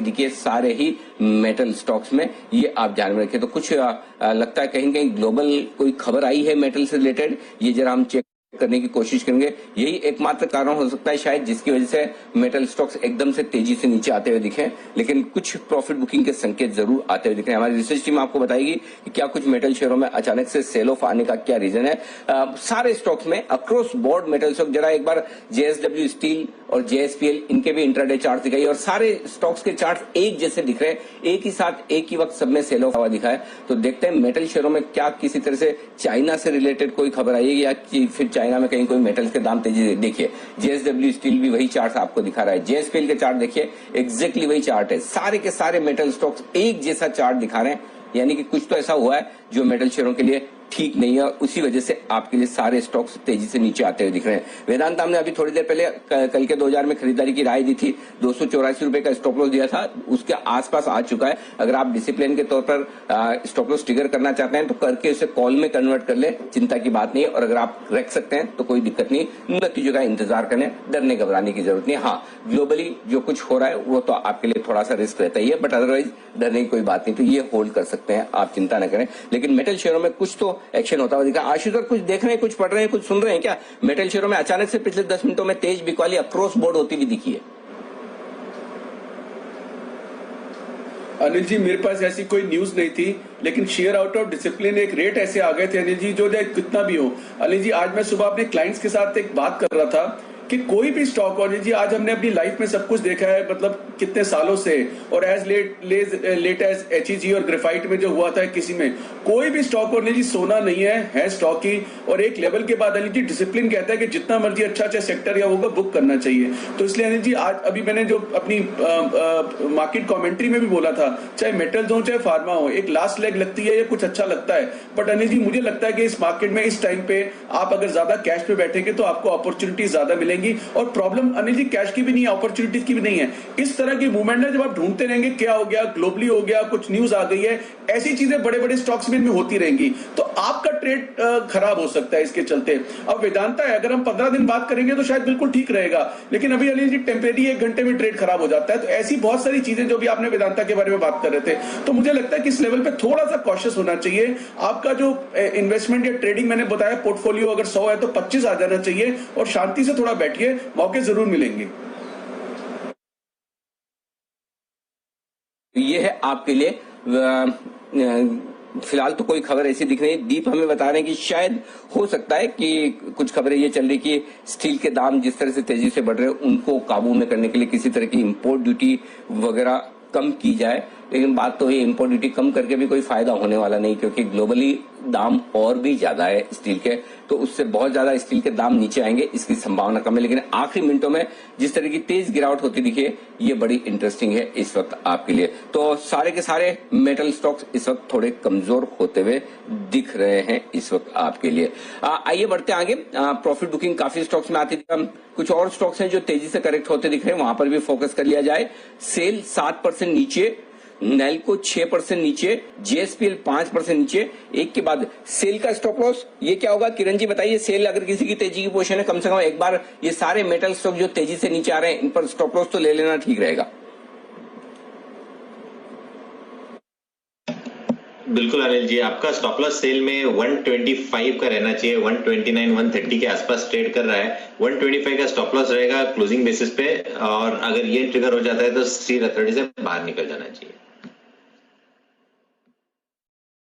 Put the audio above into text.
देखिए सारे ही metal stocks में, ये आप ध्यान में रखिए। तो कुछ लगता है कहीं कहीं ग्लोबल कोई खबर आई है मेटल से रिलेटेड, ये जरा हम चेक करने की कोशिश करेंगे। यही एकमात्र कारण हो सकता है शायद जिसकी वजह से मेटल स्टॉक्स एकदम से तेजी से नीचे आते हुए दिखे, लेकिन कुछ प्रॉफिट बुकिंग के संकेत जरूर आते हुए दिख रहे हैं। हमारी रिसर्च टीम आपको बताएगी कि क्या कुछ मेटल शेयरों में अचानक से सेल ऑफ आने का क्या रीजन है। सारे स्टॉक्स में अक्रॉस बोर्ड मेटल स्टॉक, जरा एक बार JSW स्टील और JSPL इनके भी इंट्राडे चार्ट दिखाई और सारे स्टॉक्स के चार्ट एक जैसे दिख रहे हैं, एक ही साथ एक ही वक्त सब में सेल ऑफ हुआ दिखा है। तो देखते हैं मेटल शेयरों में क्या किसी तरह से चाइना से रिलेटेड कोई खबर आई है या कि फिर चाइना में कहीं कोई मेटल्स के दाम तेजी से। देखिए JSW स्टील भी वही चार्ट आपको दिखा रहा है, JSPL के चार्ट देखिए एग्जैक्टली वही चार्ट है, सारे के सारे मेटल स्टॉक्स एक जैसा चार्ट दिखा रहे हैं, यानी कि कुछ तो ऐसा हुआ है जो मेटल शेयरों के लिए ठीक नहीं है, उसी वजह से आपके लिए सारे स्टॉक्स तेजी से नीचे आते हुए दिख रहे हैं। वेदांता हमने अभी थोड़ी देर पहले कल के 2000 में खरीदारी की राय दी थी, 284 रुपए का स्टॉप लॉस दिया था, उसके आसपास आ चुका है। अगर आप डिसिप्लिन के तौर पर स्टॉप लॉस ट्रिगर करना चाहते हैं तो करके उसे कॉल में कन्वर्ट कर ले, चिंता की बात नहीं। और अगर आप रख सकते हैं तो कोई दिक्कत नहीं, नतीजों का इंतजार करने, डरने घबराने की जरूरत नहीं। हाँ, ग्लोबली जो कुछ हो रहा है वो तो आपके लिए थोड़ा सा रिस्क रहता ही है, बट अदरवाइज डरने की कोई बात नहीं, तो ये होल्ड कर सकते हैं, आप चिंता न करें। लेकिन मेटल शेयरों में कुछ तो एक्शन होता हुआ दिखा। आशुतोष कुछ देख रहे हैं, कुछ पढ़ रहे हैं, कुछ सुन रहे हैं क्या? मेटल शेयरों में अचानक से पिछले 10 मिनटों में तेज बिकवाली अक्रॉस बोर्ड होती भी दिखी है। अनिल जी, मेरे पास ऐसी कोई न्यूज नहीं थी, लेकिन शेयर आउट ऑफ डिसिप्लिन एक रेट ऐसे आ गए थे अनिल जी, जो कितना भी हो। अनिल जी, आज मैं सुबह अपने क्लाइंट्स के साथ एक बात कर रहा था कि कोई भी स्टॉक हो जी, आज हमने अपनी लाइफ में सब कुछ देखा है, मतलब कितने सालों से, और एज लेट एज HEG और ग्रेफाइट में जो हुआ था किसी में, कोई भी स्टॉक हो जी सोना नहीं है स्टॉक ही। और एक लेवल के बाद अनिल जी डिसिप्लिन कहता है कि जितना मर्जी अच्छा सेक्टर या होगा बुक करना चाहिए। तो इसलिए अनिल जी आज अभी मैंने जो अपनी मार्केट कॉमेंट्री में भी बोला था, चाहे मेटल्स हो चाहे फार्मा हो, एक लास्ट लेग लगती है या कुछ अच्छा लगता है, बट अनिल जी मुझे लगता है कि इस मार्केट में इस टाइम पे आप अगर ज्यादा कैश पे बैठेंगे तो आपको अपॉर्चुनिटी ज्यादा मिलेंगी। और प्रॉब्लम अनिल जी कैश की भी नहीं है, अपॉर्चुनिटीज की भी नहीं है। इस तरह की मूवमेंट है जब आप ढूंढते रहेंगे क्या हो गया, ग्लोबली हो गया, कुछ न्यूज आ गई है, ऐसी चीजें बड़े बड़े स्टॉक्स में होती रहेंगी, तो आपका ट्रेड खराब हो सकता है इसके चलते। अब वेदांता है, अगर हम 15 दिन बात करेंगे तो शायद बिल्कुल ठीक रहेगा, लेकिन अभी अनिल जी टेम्परेरी 1 घंटे में ट्रेड खराब हो जाता है। तो ऐसी बहुत सारी चीजें जो भी आपने वेदांता के बारे में बात कर रहे थे, तो मुझे लगता है कि इस लेवल पे थोड़ा सा कॉशियस होना चाहिए। आपका जो इन्वेस्टमेंट या ट्रेडिंग मैंने बताया, पोर्टफोलियो अगर 100 है तो 25 आ जाना चाहिए, और शांति से थोड़ा बैठिए, मौके जरूर मिलेंगे। ये है आपके लिए फिलहाल तो कोई खबर ऐसी दिख रही। दीप हमें बता रहे हैं कि शायद हो सकता है कि कुछ खबरें ये चल रही कि स्टील के दाम जिस तरह से तेजी से बढ़ रहे हैं उनको काबू में करने के लिए किसी तरह की इंपोर्ट ड्यूटी वगैरह कम की जाए, लेकिन बात तो ये इंपोर्ट ड्यूटी कम करके भी कोई फायदा होने वाला नहीं, क्योंकि ग्लोबली दाम और भी ज्यादा है स्टील के, तो उससे बहुत ज्यादा स्टील के दाम नीचे आएंगे इसकी संभावना कम है। लेकिन आखिरी मिनटों में जिस तरह की तेज गिरावट होती दिखी है, ये बड़ी इंटरेस्टिंग है इस वक्त आपके लिए। तो सारे के सारे मेटल स्टॉक्स इस वक्त थोड़े कमजोर होते हुए दिख रहे हैं इस वक्त आपके लिए। आइए बढ़ते आगे। प्रॉफिट बुकिंग काफी स्टॉक्स में आती थी, कुछ और स्टॉक्स हैं जो तेजी से करेक्ट होते दिख रहे हैं, वहां पर भी फोकस कर लिया जाए। सेल 7% नीचे, नैल्को 6% नीचे, JSPL 5% नीचे। एक के बाद सेल का स्टॉप लॉस ये क्या होगा, किरण जी बताइए। सेल अगर किसी की तेजी की पोजीशन है, कम से कम एक बार ये सारे मेटल स्टॉक जो तेजी से नीचे आ रहे हैं इन पर स्टॉप लॉस तो ले लेना ठीक रहेगा। बिल्कुल अनिल जी, आपका स्टॉप लॉस सेल में 125 का रहना चाहिए। 129 130 के आसपास ट्रेड कर रहा है, 125 का स्टॉप लॉस रहेगा क्लोजिंग बेसिस पे, और अगर ये ट्रिगर हो जाता है तो 330 से बाहर निकल जाना चाहिए।